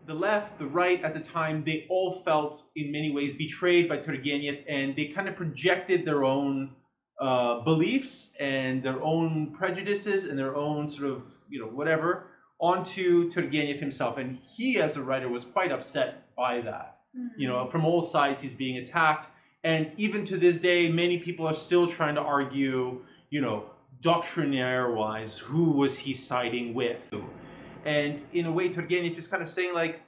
the left, the right at the time, they all felt in many ways betrayed by Turgenev, and they kind of projected their own beliefs and their own prejudices and their own sort of, whatever, onto Turgenev himself. And he, as a writer, was quite upset by that. From all sides, he's being attacked. And even to this day, many people are still trying to argue, doctrinaire-wise, who was he siding with? And in a way, Turgenev is kind of saying, like,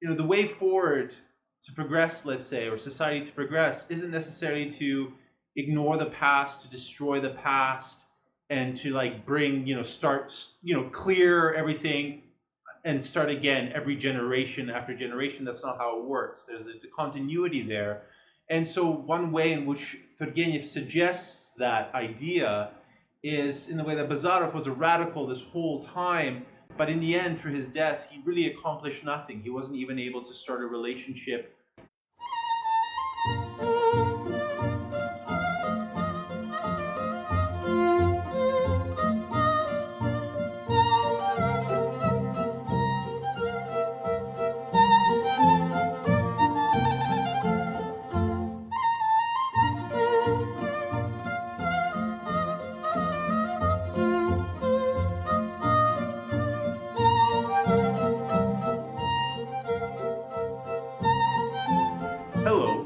the way forward to progress, let's say, or society to progress, isn't necessarily to ignore the past, to destroy the past, and to like bring, start, clear everything and start again every generation after generation. That's not how it works. There's the continuity there. And so one way in which Turgenev suggests that idea is in the way that Bazarov was a radical this whole time, but in the end, through his death, he really accomplished nothing. He wasn't even able to start a relationship. Hello,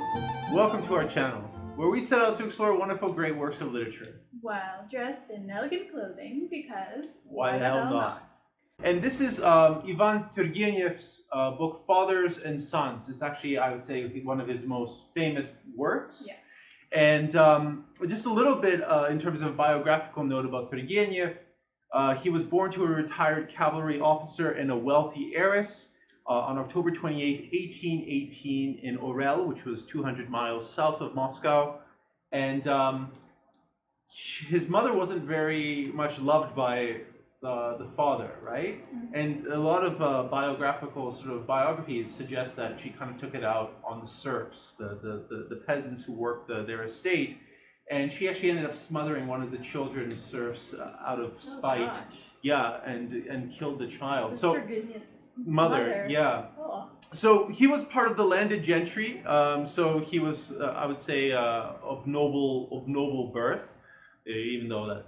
welcome to our channel, where we set out to explore wonderful, great works of literature. While dressed in elegant clothing, because why the hell not? And this is Ivan Turgenev's book, Fathers and Sons. It's actually, I would say, one of his most famous works. Yeah. And just a little bit in terms of a biographical note about Turgenev. He was born to a retired cavalry officer and a wealthy heiress on October 28, 1818 in Orel, which was 200 miles south of Moscow. And his mother wasn't very much loved by the father, right? Mm-hmm. And a lot of biographical sort of biographies suggest that she kind of took it out on the serfs, the peasants who worked their estate. And she actually ended up smothering one of the children's serfs out of spite. Gosh. Yeah, and killed the child. So mother, yeah. Cool. So he was part of the landed gentry. So he was, I would say, of noble birth. Even though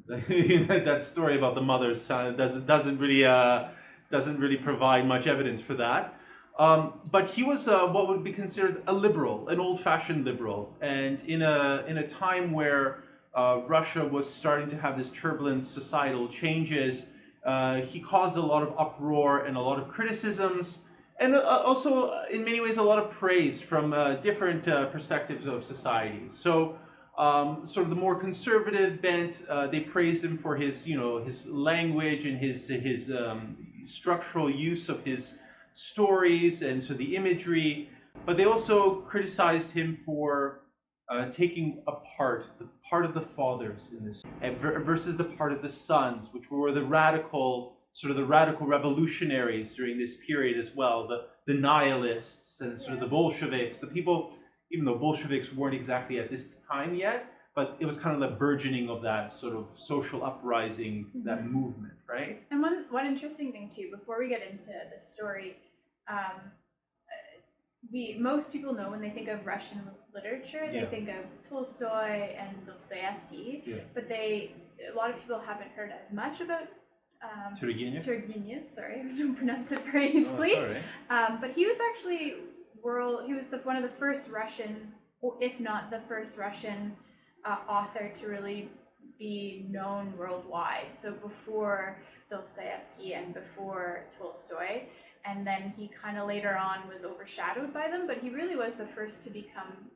that story about the mother's son doesn't really provide much evidence for that. But he was what would be considered a liberal, an old-fashioned liberal, and in a time where Russia was starting to have this turbulent societal changes. He caused a lot of uproar and a lot of criticisms, and also in many ways a lot of praise from different perspectives of society. So sort of the more conservative bent, they praised him for his his language and his structural use of his stories, and so the imagery, but they also criticized him for taking apart the part of the fathers in this versus the part of the sons, which were the radical revolutionaries during this period as well, the nihilists and sort of the Bolsheviks, the people, even though Bolsheviks weren't exactly at this time yet, but it was kind of the burgeoning of that sort of social uprising, that movement, right? And one interesting thing too, before we get into the story, most people know when they think of Russian literature, they think of Tolstoy and Dostoevsky, but a lot of people haven't heard as much about Turgenev, sorry, I don't pronounce it very easily. But he was actually one of the first Russian, or if not the first Russian author to really be known worldwide. So before Dostoevsky and before Tolstoy, and then he kind of later on was overshadowed by them, but he really was the first to become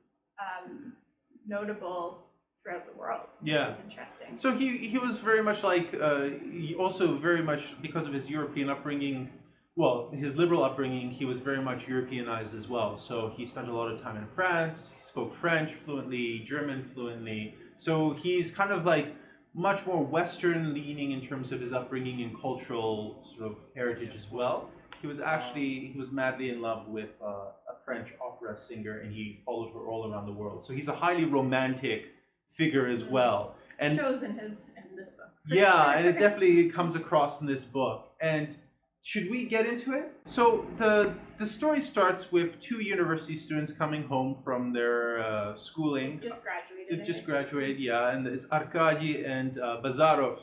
notable throughout the world, which is interesting. So he was very much like, he also very much, because of his European upbringing, well, his liberal upbringing, he was very much Europeanized as well. So he spent a lot of time in France, he spoke French fluently, German fluently. So he's kind of like much more Western leaning in terms of his upbringing and cultural sort of heritage as well. He was madly in love with a French opera singer, and he followed her all around the world. So he's a highly romantic figure as well. And shows in this book. Yeah, sure. And it definitely comes across in this book. And Should we get into it? So the story starts with two university students coming home from their schooling. Just graduated. They just graduated, yeah, and it's Arkady and Bazarov,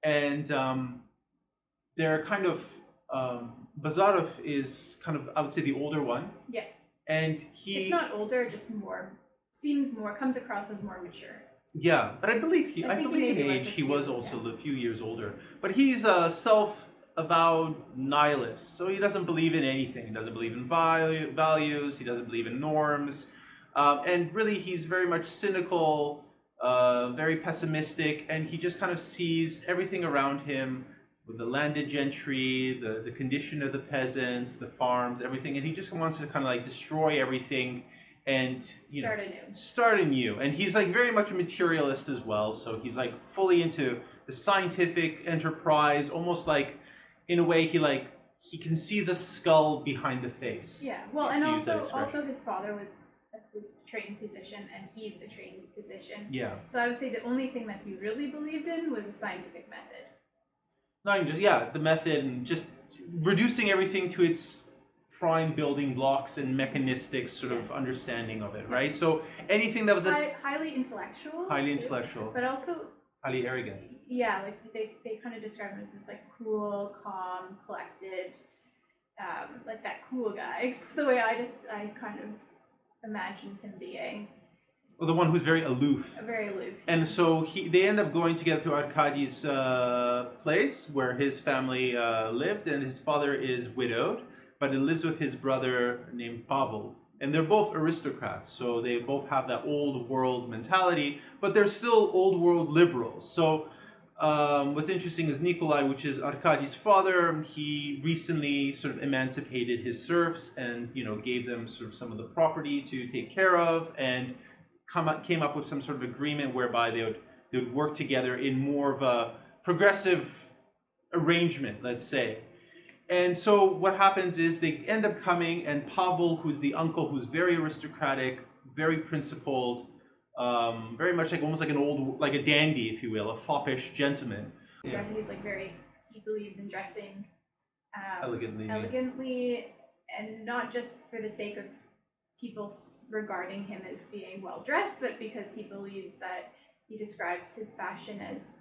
and they're kind of Bazarov is kind of, I would say, the older one. Yeah. And he, if not older, just comes across as more mature. Yeah, but I believe in age he was also a few years older. But he's a self-avowed nihilist, so he doesn't believe in anything. He doesn't believe in values. He doesn't believe in norms, and really he's very much cynical, very pessimistic, and he just kind of sees everything around him, with the landed gentry, the condition of the peasants, the farms, everything, and he just wants to kind of like destroy everything and start anew. And he's like very much a materialist as well, so he's like fully into the scientific enterprise, almost like in a way he can see the skull behind the face. Yeah, well, and also his father was a trained physician and he's a trained physician. Yeah. So I would say the only thing that he really believed in was the scientific method. Not even just, the method and just reducing everything to its prime building blocks and mechanistic sort of understanding of it, right? So anything that was highly intellectual. Highly intellectual. But also highly arrogant. Yeah, like they kind of describe him as this like cool, calm, collected, like that cool guy. It's the way I kind of imagined him being. Well, the one who's very aloof. Very aloof. And so they end up going together to Arkady's place where his family lived, and his father is widowed, but he lives with his brother named Pavel. And they're both aristocrats, so they both have that old world mentality, but they're still old world liberals. So what's interesting is Nikolai, which is Arkady's father, he recently sort of emancipated his serfs and, gave them sort of some of the property to take care of, and came up with some sort of agreement whereby they would work together in more of a progressive arrangement, let's say. And so what happens is they end up coming, and Pavel, who's the uncle, who's very aristocratic, very principled, very much almost like a dandy, if you will, a foppish gentleman. Yeah. He believes in dressing elegantly, and not just for the sake of people regarding him as being well dressed, but because he believes that he describes his fashion as,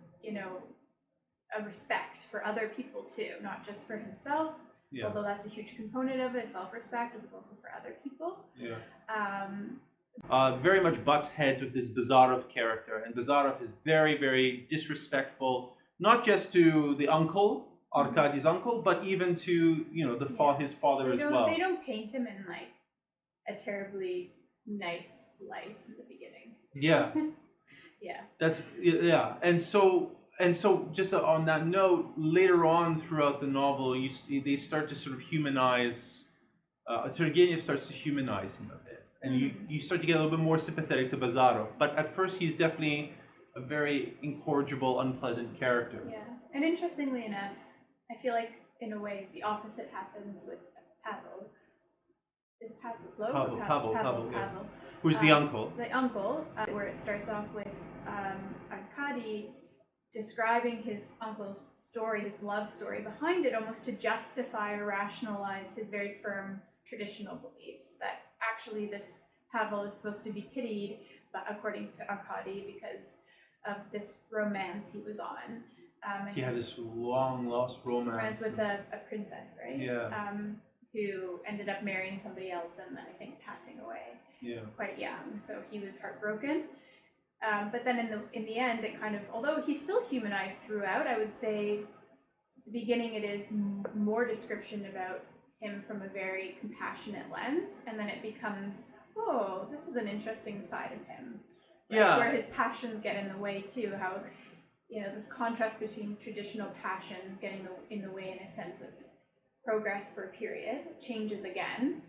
a respect for other people too, not just for himself. Yeah. Although that's a huge component of it, self-respect, but also for other people. Yeah. Very much butts heads with this Bazarov character, and Bazarov is very, very disrespectful, not just to the uncle, Arkady's uncle, but even to his father as well. They don't paint him in like a terribly nice light in the beginning. Yeah. Yeah. And so just on that note, later on throughout the novel, they start to sort of humanize, Turgenev starts to humanize him a bit. And you start to get a little bit more sympathetic to Bazarov. But at first, he's definitely a very incorrigible, unpleasant character. Yeah. And interestingly enough, I feel like, in a way, the opposite happens with Pavel. Is it Pavel? Pavel. Who's the uncle? The uncle, where it starts off with Arkady describing his uncle's story, his love story behind it, almost to justify or rationalize his very firm traditional beliefs that actually this Pavel is supposed to be pitied, but according to Arkady, because of this romance he was on. He had this long lost romance with a princess, right? Yeah. Who ended up marrying somebody else and then I think passing away quite young. So he was heartbroken. But then in the end, it kind of, although he's still humanized throughout, I would say the beginning it is more description about him from a very compassionate lens, and then it becomes, oh, this is an interesting side of him. Right? Yeah. Where his passions get in the way too, how, this contrast between traditional passions getting in the way in a sense of progress for a period, changes again,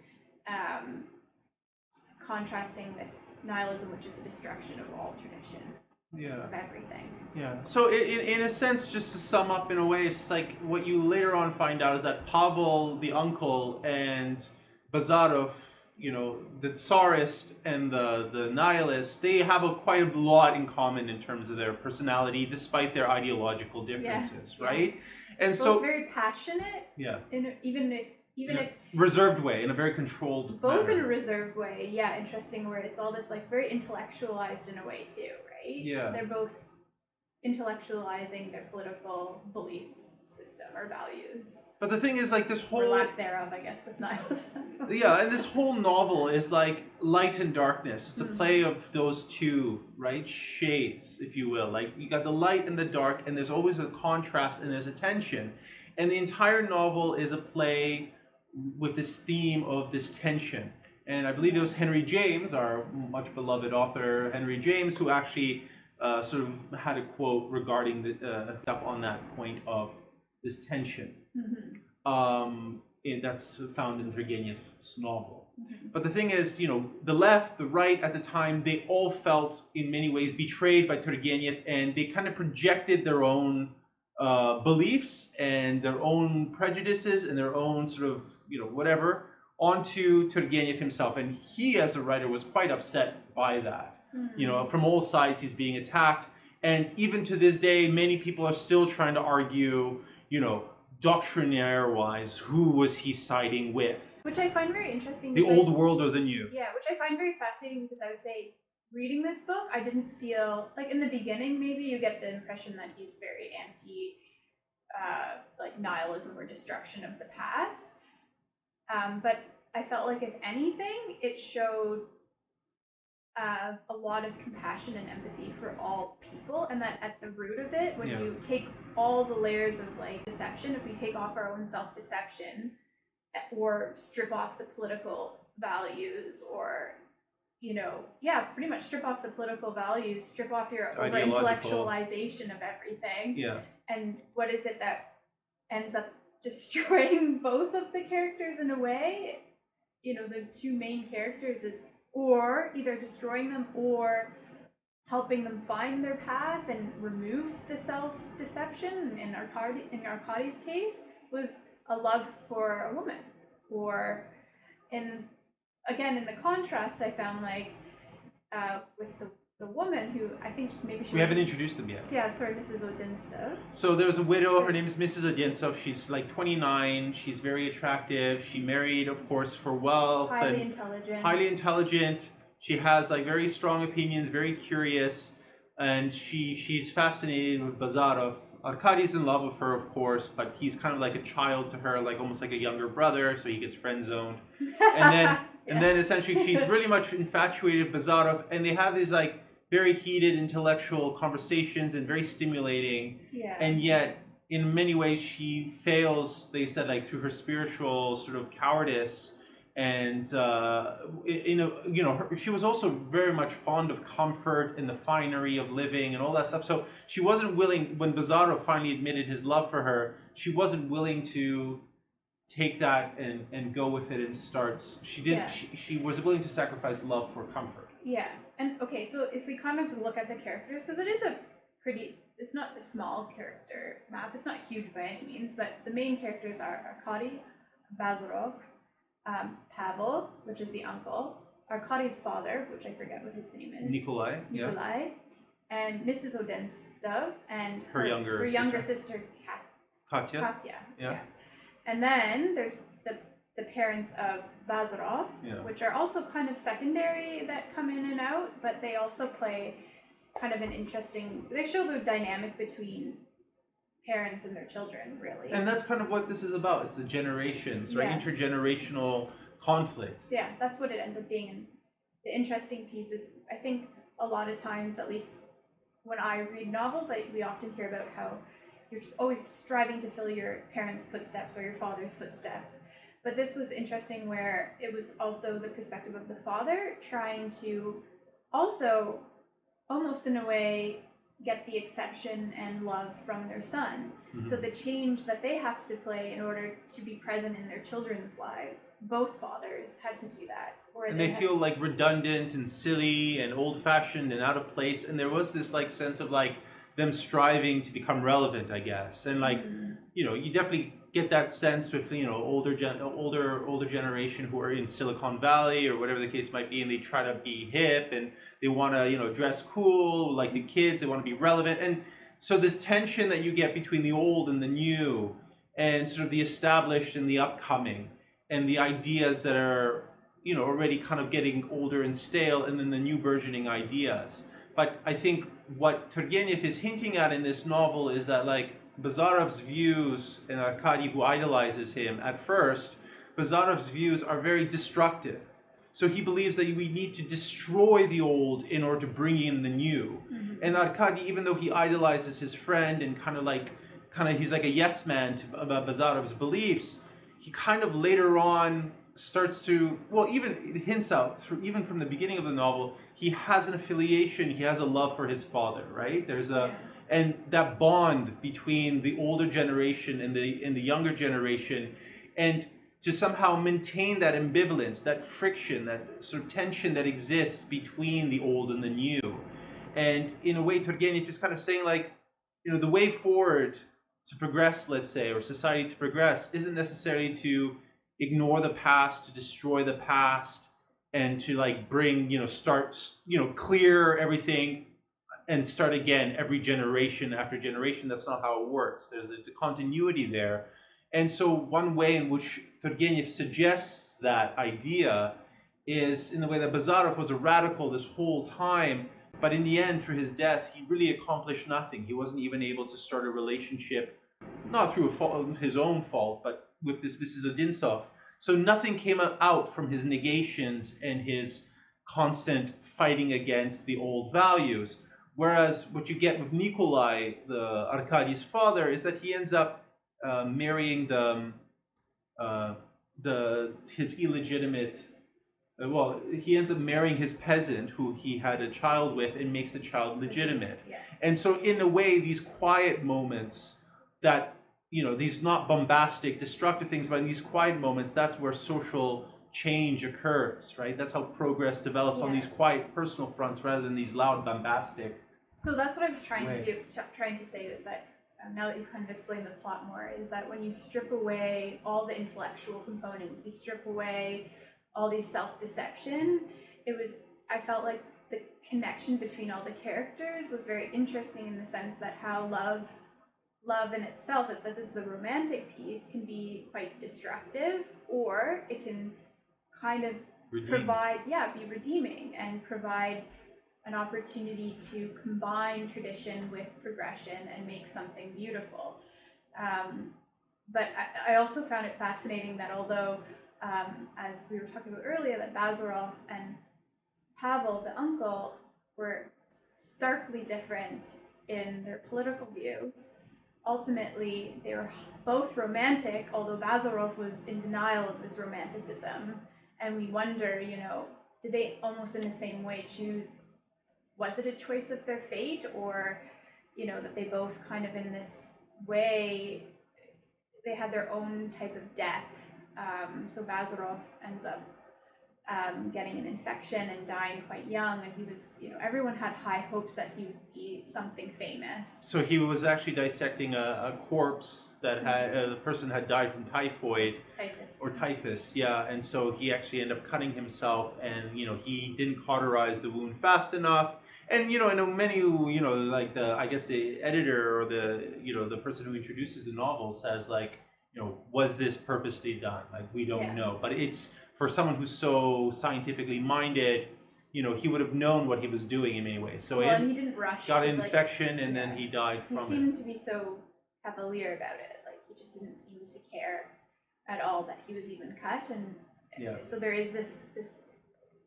contrasting with nihilism, which is a destruction of all tradition, of everything. Yeah. So in a sense, just to sum up in a way, it's like what you later on find out is that Pavel, the uncle, and Bazarov, the Tsarist and the nihilist, they have quite a lot in common in terms of their personality, despite their ideological differences, right? And both so very passionate. Yeah. Even if reserved way, in a very controlled both manner. in a reserved way. Yeah, interesting. Where it's all this like very intellectualized in a way too, right? Yeah. They're both intellectualizing their political belief system or values. But the thing is, like, this whole... Or lack thereof, I guess, with nihilism. Yeah, and this whole novel is like light and darkness. It's a play of those two, right, shades, if you will. Like, you got the light and the dark, and there's always a contrast and there's a tension. And the entire novel is a play with this theme of this tension. And I believe it was Henry James, our much beloved author, Henry James, who actually sort of had a quote regarding the up on that point of this tension. That's found in Turgenev's novel. But the thing is, you know, the left, the right at the time, they all felt in many ways betrayed by Turgenev, and they kind of projected their own beliefs and their own prejudices and their own sort of, you know, whatever, onto Turgenev himself. And he, as a writer, was quite upset by that. You know, from all sides, he's being attacked. And even to this day, many people are still trying to argue, you know, doctrinaire-wise, who was he siding with? Which I find very interesting. The old world or the new? Yeah, which I find very fascinating because I would say, reading this book, I didn't feel, like in the beginning, maybe you get the impression that he's very anti, like nihilism or destruction of the past. But I felt like, if anything, it showed a lot of compassion and empathy for all people, and that at the root of it, when you take all the layers of like deception, if we take off our own self-deception or strip off the political values, or, you know, pretty much strip off the political values, strip off your over-intellectualization of everything. Yeah. And what is it that ends up destroying both of the characters in a way? You know, the two main characters is or either destroying them or helping them find their path and remove the self-deception. In Arkady's case, was a love for a woman. Or, again, in the contrast, I found like with the woman who, I think maybe we haven't introduced them yet. Yeah, sorry, Mrs. Odinstev. So there's a widow, her name is Mrs. Odinstev. She's like 29, she's very attractive. She married, of course, for wealth. Highly intelligent. Highly intelligent. She has like very strong opinions, very curious, and she's fascinated with Bazarov. Arkady's in love with her, of course, but he's kind of like a child to her, like almost like a younger brother, so he gets friend-zoned. And then essentially she's really much infatuated with Bazarov, and they have these like very heated intellectual conversations and very stimulating. Yeah. And yet, in many ways, she fails, they said, like through her spiritual sort of cowardice. And, she was also very much fond of comfort and the finery of living and all that stuff. So she wasn't willing, when Bazarov finally admitted his love for her, she wasn't willing to take that and go with it and start. She was willing to sacrifice love for comfort. Yeah. And okay, so if we kind of look at the characters, because it is it's not a small character map, it's not huge by any means, but the main characters are Arkady, Bazarov, Pavel, which is the uncle, Arkady's father, which I forget what his name is. Nikolai, and Mrs. Odinstev, and her younger sister Katya. Yeah. And then there's the parents of Bazarov, which are also kind of secondary that come in and out, but they also play kind of an interesting, they show the dynamic between parents and their children, really. And that's kind of what this is about. It's the generations, right? Intergenerational conflict. Yeah, that's what it ends up being. And the interesting piece is, I think a lot of times, at least when I read novels, we often hear about how you're always striving to fill your parents' footsteps or your father's footsteps. But this was interesting, where it was also the perspective of the father trying to also, almost in a way, get the acceptance and love from their son. Mm-hmm. So the change that they have to play in order to be present in their children's lives, both fathers had to do that. And they feel like redundant and silly and old-fashioned and out of place. And there was this like sense of like them striving to become relevant, I guess. And like, you definitely get that sense with, older generation who are in Silicon Valley or whatever the case might be, and they try to be hip and they want to, dress cool like the kids. They want to be relevant. And So this tension that you get between the old and the new, and sort of the established and the upcoming, and the ideas that are, already kind of getting older and stale, and then the new burgeoning ideas. But I think what Turgenev is hinting at in this novel is that, like, Bazarov's views, and Arkady, who idolizes him at first, Bazarov's views are very destructive. So he believes that we need to destroy the old in order to bring in the new. Mm-hmm. And Arkady, even though he idolizes his friend and kind of he's like a yes man about Bazarov's beliefs, he kind of later on starts to, well, even it hints out through, even from the beginning of the novel, he has an affiliation, he has a love for his father, right? And that bond between the older generation and the younger generation, and to somehow maintain that ambivalence, that friction, that sort of tension that exists between the old and the new. And in a way, Turgenev is kind of saying, like, the way forward to progress, let's say, or society to progress, isn't necessarily to ignore the past, to destroy the past, and to like bring, start, clear everything and start again every generation after generation. That's not how it works. There's the continuity there. And so one way in which Turgenev suggests that idea is in the way that Bazarov was a radical this whole time, but in the end, through his death, he really accomplished nothing. He wasn't even able to start a relationship, not through his own fault, but with this Mrs. Odintsov. So nothing came out from his negations and his constant fighting against the old values. Whereas what you get with Nikolai, Arkady's father, is that he ends up marrying his illegitimate. He ends up marrying his peasant, who he had a child with, and makes the child legitimate. Yeah. And so, in a way, these quiet moments that, these not bombastic, destructive things, but in these quiet moments, that's where social change occurs, right? That's how progress develops on these quiet personal fronts rather than these loud, bombastic. So that's what I was trying to say is that, now that you've kind of explained the plot more, is that when you strip away all the intellectual components, you strip away all these self-deception, I felt like the connection between all the characters was very interesting, in the sense that how love in itself, that this is the romantic piece, can be quite destructive, or it can kind of be redeeming and provide an opportunity to combine tradition with progression and make something beautiful. But I also found it fascinating that although, as we were talking about earlier, that Bazarov and Pavel, the uncle, were starkly different in their political views, ultimately they were both romantic, although Bazarov was in denial of his romanticism. And we wonder, did they almost in the same way choose, was it a choice of their fate, or, that they both kind of in this way, they had their own type of death. So Bazarov ends up getting an infection and dying quite young, and he was, everyone had high hopes that he would be something famous. So he was actually dissecting a corpse that had the person had died from typhoid. Typhus, yeah. And so he actually ended up cutting himself, and he didn't cauterize the wound fast enough. And in many, like I guess the editor or the person who introduces the novel says, like, was this purposely done? Like, we don't know. But it's, for someone who's so scientifically minded, he would have known what he was doing in many ways. So and he didn't rush. Got an infection, and then he died from it. He seemed to be so cavalier about it. Like, he just didn't seem to care at all that he was even cut. And so there is this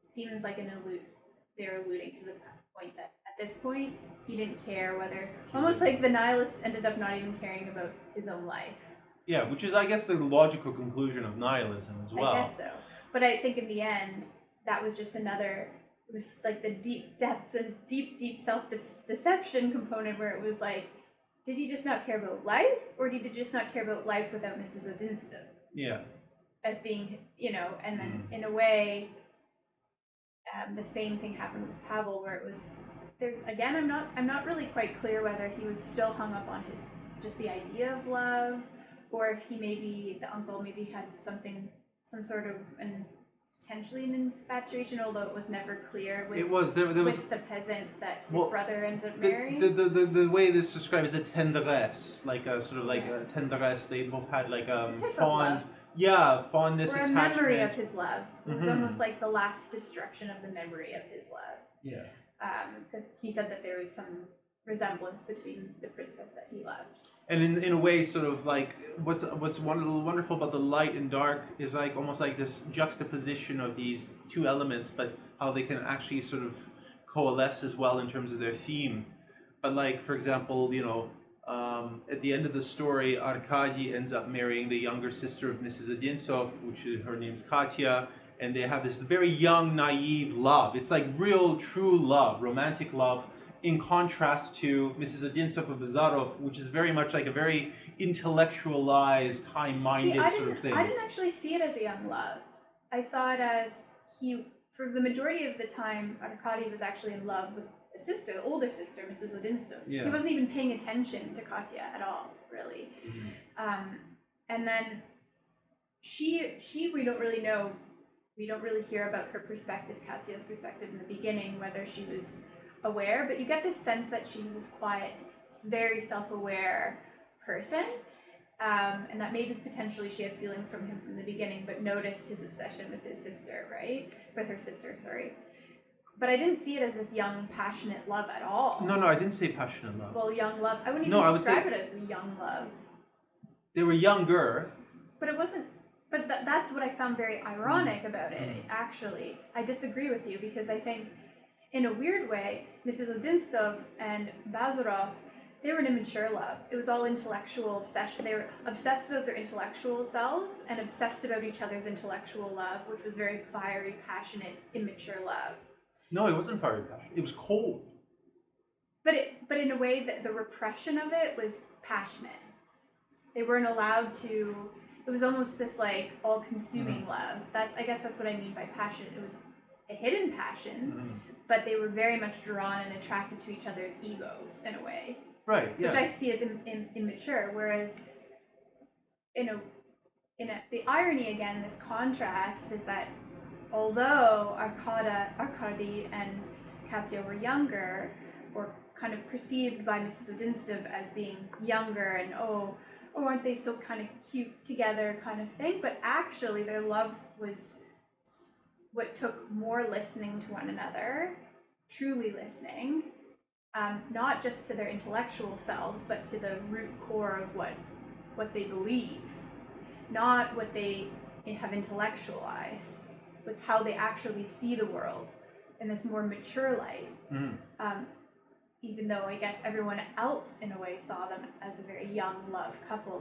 seems like they're alluding to the point that at this point he didn't care whether, almost like the nihilist ended up not even caring about his own life. Yeah, which is, I guess, the logical conclusion of nihilism as well. I guess so. But I think in the end, that was just it was like the deep depths and deep self-deception component, where it was like, did he just not care about life, or did he just not care about life without Mrs. Odintsov? Yeah. As being, and then in a way, the same thing happened with Pavel, where it was, I'm not really quite clear whether he was still hung up on just the idea of love, or if the uncle maybe had some sort of an potentially an infatuation, although it was never clear with, it was there was with the peasant that his brother ended up marrying. the way this is described is a tendresse, like a sort of like a tendresse. They both had like a fond, fondness, or a attachment. memory of his love. It was almost like the last destruction of the memory of his love. Yeah. Because he said that there was some resemblance between the princess that he loved. And in a way, sort of like what's wonderful about the light and dark is like almost like this juxtaposition of these two elements, but how they can actually sort of coalesce as well in terms of their theme. But like, for example, at the end of the story, Arkady ends up marrying the younger sister of Mrs. Odintsov, her name's Katya, and they have this very young, naive love. It's like real, true love, romantic love, in contrast to Mrs. Odintsov of Bazarov, which is very much like a very intellectualized, high-minded sort of thing. I didn't actually see it as a young love. I saw it as for the majority of the time, Arkady was actually in love with the sister, the older sister, Mrs. Odintsov. Yeah. He wasn't even paying attention to Katya at all, really. Mm-hmm. And then we don't really know. We don't really hear about her perspective, Katya's perspective in the beginning, whether she was aware, but you get this sense that she's this quiet, very self-aware person, and that maybe potentially she had feelings from him from the beginning, but noticed his obsession with his sister, right? With her sister, sorry. But I didn't see it as this young, passionate love at all. No, I didn't say passionate love. Well, young love. I wouldn't even describe it as a young love. They were younger. But it wasn't. But that's what I found very ironic about it, actually. I disagree with you because I think, in a weird way, Mrs. Odintsov and Bazarov, they were an immature love. It was all intellectual obsession. They were obsessed about their intellectual selves and obsessed about each other's intellectual love, which was very fiery, passionate, immature love. No, it wasn't fiery, passionate. It was cold. But in a way that the repression of it was passionate. They weren't allowed to. It was almost this like all-consuming love. I guess that's what I mean by passion. It was a hidden passion, but they were very much drawn and attracted to each other's egos in a way. Right. Yeah. Which I see as immature. Whereas, the irony again, this contrast is that although Arkady and Katya were younger, or kind of perceived by Mrs. Odintsov as being younger and aren't they so kind of cute together kind of thing, but actually their love was what took more listening to one another, truly listening, not just to their intellectual selves, but to the root core of what they believe, not what they have intellectualized, with how they actually see the world in this more mature light. Even though I guess everyone else in a way saw them as a very young love couple,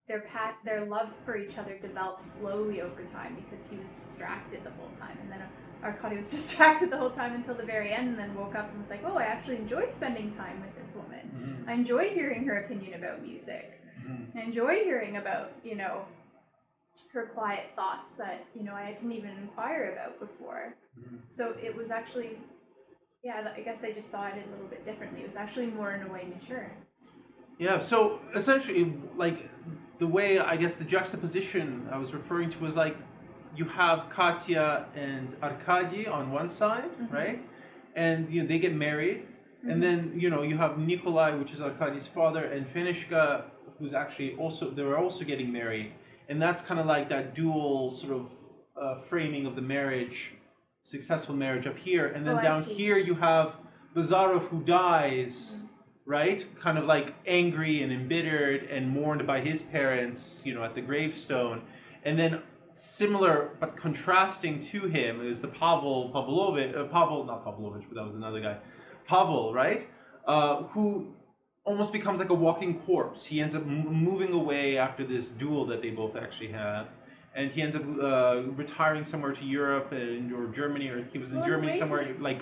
their love for each other developed slowly over time because he was distracted the whole time, and then Arkady was distracted the whole time until the very end, and then woke up and was like, I actually enjoy spending time with this woman. I enjoy hearing her opinion about music. I enjoy hearing about her quiet thoughts that I didn't even inquire about before. So it was actually. Yeah, I guess I just saw it a little bit differently. It was actually more in a way mature. Yeah, so essentially, like, the way, I guess, the juxtaposition I was referring to was like, you have Katya and Arkady on one side, right? And they get married. And then, you have Nikolai, which is Arkady's father, and Fenishka, who's actually they were also getting married. And that's kind of like that dual sort of framing of the marriage, successful marriage up here, and then down here you have Bazarov who dies, right? Kind of like angry and embittered and mourned by his parents, at the gravestone. And then similar but contrasting to him is the Pavel, not Pavlovich, but that was another guy, Pavel, right? Who almost becomes like a walking corpse. He ends up moving away after this duel that they both actually have. And he ends up retiring somewhere to Europe or Germany, or he was in Germany somewhere, like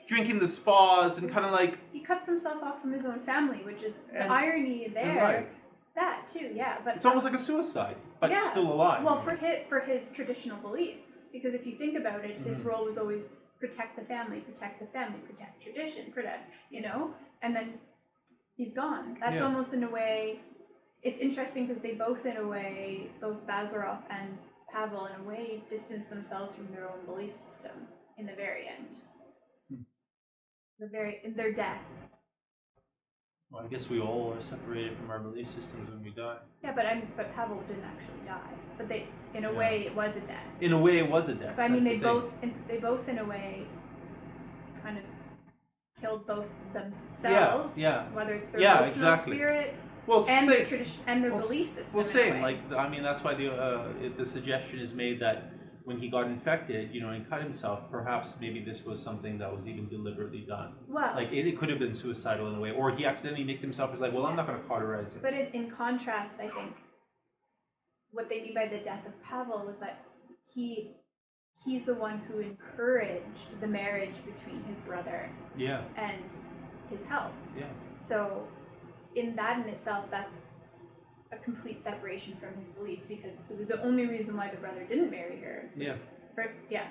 drinking the spas and kind of like... He cuts himself off from his own family, which is the irony there. That too, yeah. But it's almost like a suicide, but still alive. Well, for his traditional beliefs, because if you think about it, his role was always protect the family, protect tradition, and then he's gone. That's almost in a way... It's interesting because they both, in a way, both Bazarov and Pavel, in a way, distanced themselves from their own belief system in the very end. In their death. Well, I guess we all are separated from our belief systems when we die. Yeah, but Pavel didn't actually die. But in a way, it was a death. In a way, it was a death. But I mean, they both, in a way, kind of killed both themselves. Yeah. Whether it's their emotional spirit and their tradition and their belief system. Well, same. Like, I mean, that's why the suggestion is made that when he got infected, and cut himself, perhaps maybe this was something that was even deliberately done. Well, like it could have been suicidal in a way, or he accidentally nicked himself. He's like, well, I'm not going to cauterize it. But in contrast, I think what they mean by the death of Pavel was that he's the one who encouraged the marriage between his brother and his help. Yeah. So in that in itself, that's a complete separation from his beliefs, because the only reason why the brother didn't marry her was, the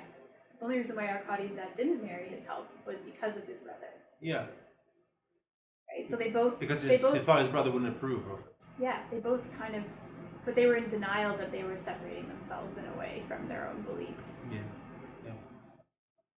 only reason why Arkady's dad didn't marry his help was because of his brother. Yeah. Right? So they both... Because he thought his brother wouldn't approve of it. Yeah, they both kind of... But they were in denial that they were separating themselves in a way from their own beliefs. Yeah.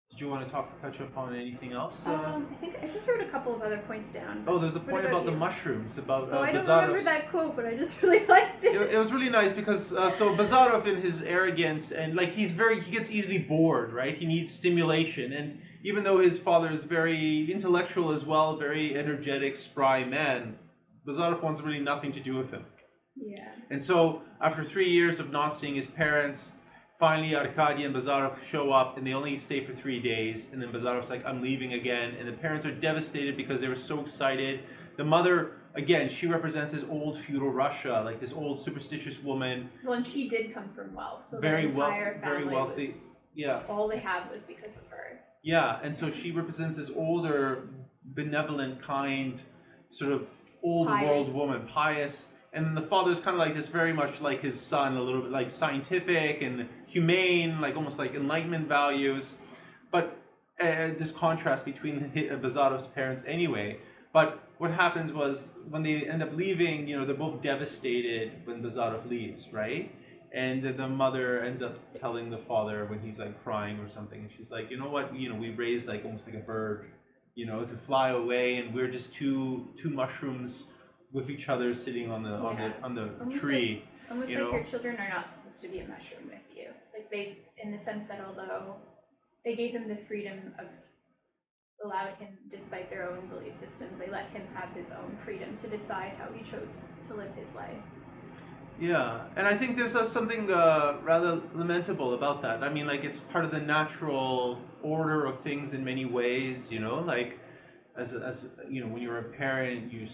Did you want to touch upon anything else? I think I just wrote a couple of other points down. Oh, there's a point about the mushrooms, about I don't remember that quote, but I just really liked it. It was really nice because, so Bazarov, in his arrogance, and like he gets easily bored, right? He needs stimulation, and even though his father is very intellectual as well, very energetic, spry man, Bazarov wants really nothing to do with him. Yeah. And so, after 3 years of not seeing his parents, finally, Arkady and Bazarov show up, and they only stay for 3 days. And then Bazarov's like, I'm leaving again. And the parents are devastated because they were so excited. The mother, again, she represents this old feudal Russia, like this old superstitious woman. Well, and she did come from wealth. So very the entire family very wealthy. All they had was because of her. Yeah, and so she represents this older, benevolent, kind, sort of old world woman, pious. And then the father's kind of like this, very much like his son, a little bit like scientific and humane, like almost like Enlightenment values. But this contrast between Bazarov's parents anyway. But what happens was, when they end up leaving, they're both devastated when Bazarov leaves, right? And the mother ends up telling the father when he's like crying or something. And she's like, you know what, we raised like almost like a bird, to fly away, and we're just two mushrooms with each other sitting on the tree. Almost like your children are not supposed to be a mushroom with you. Like they, in the sense that although they gave him the freedom of, allowed him, despite their own belief systems, they let him have his own freedom to decide how he chose to live his life. Yeah, and I think there's something rather lamentable about that. I mean, like, it's part of the natural order of things in many ways, like, as when you're a parent, you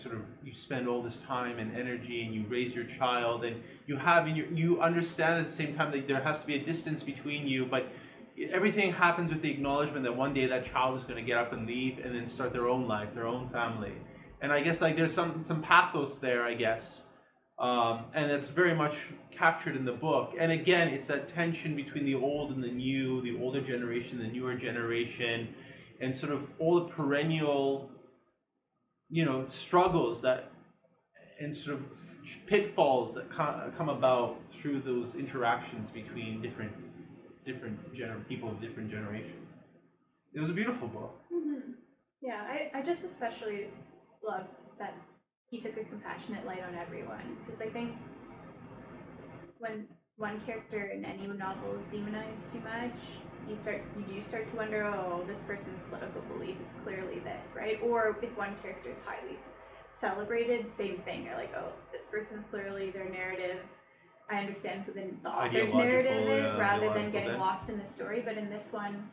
spend all this time and energy, and you raise your child, and you understand at the same time that there has to be a distance between you, but everything happens with the acknowledgement that one day that child is going to get up and leave and then start their own life, their own family. And I guess like there's some pathos there, I guess, and it's very much captured in the book. And again, it's that tension between the old and the new, the older generation, the newer generation, and sort of all the perennial, struggles that, and sort of pitfalls that come about through those interactions between different people of different generations. It was a beautiful book. Mm-hmm. Yeah, I just especially love that he took a compassionate light on everyone, because I think when one character in any novel is demonized too much, you do start to wonder, oh, this person's political belief is clearly this, right? Or if one character is highly celebrated, same thing. You're like, oh, this person's clearly their narrative. I understand who the author's narrative is, rather than getting lost in the story. But in this one,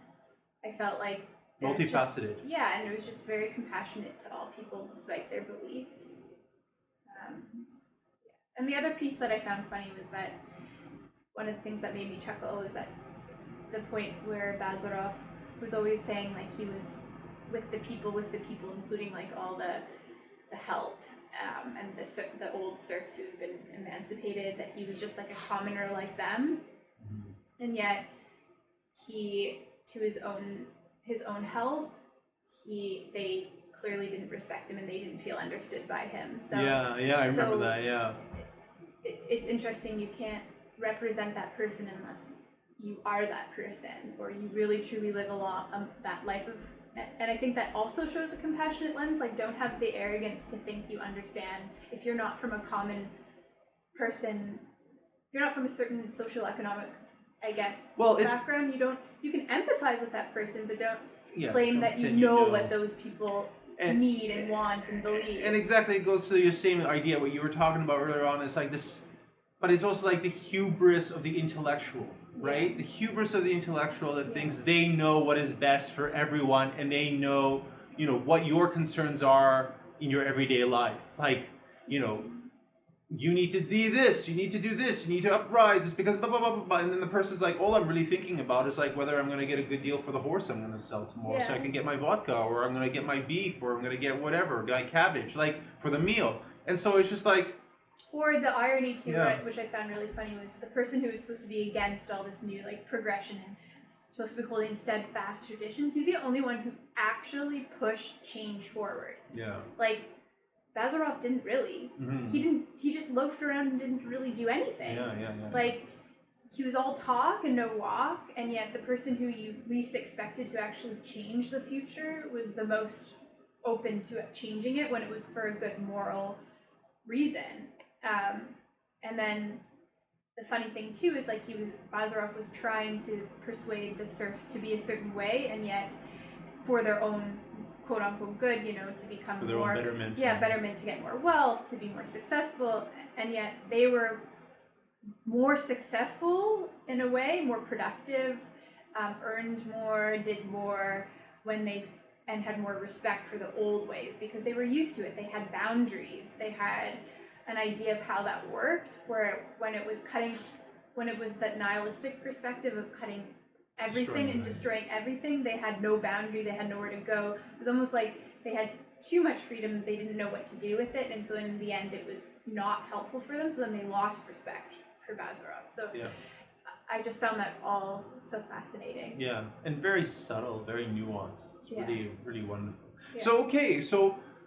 I felt like multifaceted. And it was just very compassionate to all people despite their beliefs. And the other piece that I found funny was that one of the things that made me chuckle was that the point where Bazarov was always saying like he was with the people, including like all the help and the old serfs who had been emancipated, that he was just like a commoner like them, and yet he, to his own help, they clearly didn't respect him and they didn't feel understood by him. So I remember that. Yeah, it's interesting. You can't represent that person unless you are that person, or you really truly live along that life of. And I think that also shows a compassionate lens. Like, don't have the arrogance to think you understand if you're not from a common person. If you're not from a certain social economic, I guess, background. You can empathize with that person, but don't claim that you know what those people need and want and believe. And exactly, it goes to your same idea, what you were talking about earlier on. It's like this, but it's also like the hubris of the intellectual, right? The hubris of the intellectual that thinks they know what is best for everyone, and they know, what your concerns are in your everyday life. Like, you need to do this, you need to do this, you need to uprise, it's because blah, blah, blah, blah, blah. And then the person's like, all I'm really thinking about is like whether I'm going to get a good deal for the horse I'm going to sell tomorrow so I can get my vodka, or I'm going to get my beef, or I'm going to get whatever, my cabbage, like for the meal. And so it's just like... Or the irony too, right, which I found really funny, was the person who was supposed to be against all this new like progression and supposed to be holding steadfast tradition, he's the only one who actually pushed change forward. Yeah. Like, Bazarov didn't really. He just loafed around and didn't really do anything. Like, he was all talk and no walk, and yet the person who you least expected to actually change the future was the most open to changing it when it was for a good moral reason. And then the funny thing too is like Bazarov was trying to persuade the serfs to be a certain way, and yet for their own quote unquote good, to become more betterment. Betterment, to get more wealth, to be more successful, and yet they were more successful in a way, more productive, earned more, did more and had more respect for the old ways because they were used to it. They had boundaries. They had an idea of how that worked, where when it was that nihilistic perspective of cutting everything and destroying everything, they had no boundary, they had nowhere to go. It was almost like they had too much freedom, they didn't know what to do with it, and so in the end it was not helpful for them, so then they lost respect for Bazarov. So I just found that all so fascinating. Yeah, and very subtle, very nuanced. It's really, really wonderful. Yeah. So, okay,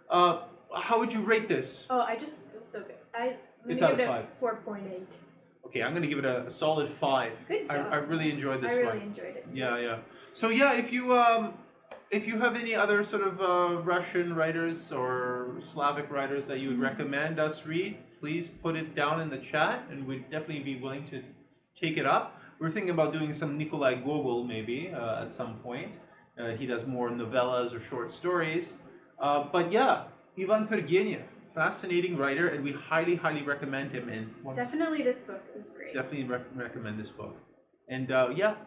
how would you rate this? Oh, it was so good. I'm going to give it a 4.8. Okay, I'm going to give it a solid 5. Good job. I really enjoyed this one. I really enjoyed it. Yeah. So if you have any other sort of Russian writers or Slavic writers that you would recommend us read, please put it down in the chat, and we'd definitely be willing to take it up. We're thinking about doing some Nikolai Gogol maybe at some point. He does more novellas or short stories. But yeah, Ivan Turgenev. Fascinating writer, and we highly, highly recommend him. And definitely, this book is great. Definitely recommend this book. And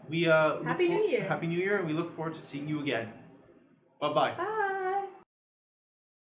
we Happy New Year! Happy New Year, and we look forward to seeing you again. Bye-bye. Bye.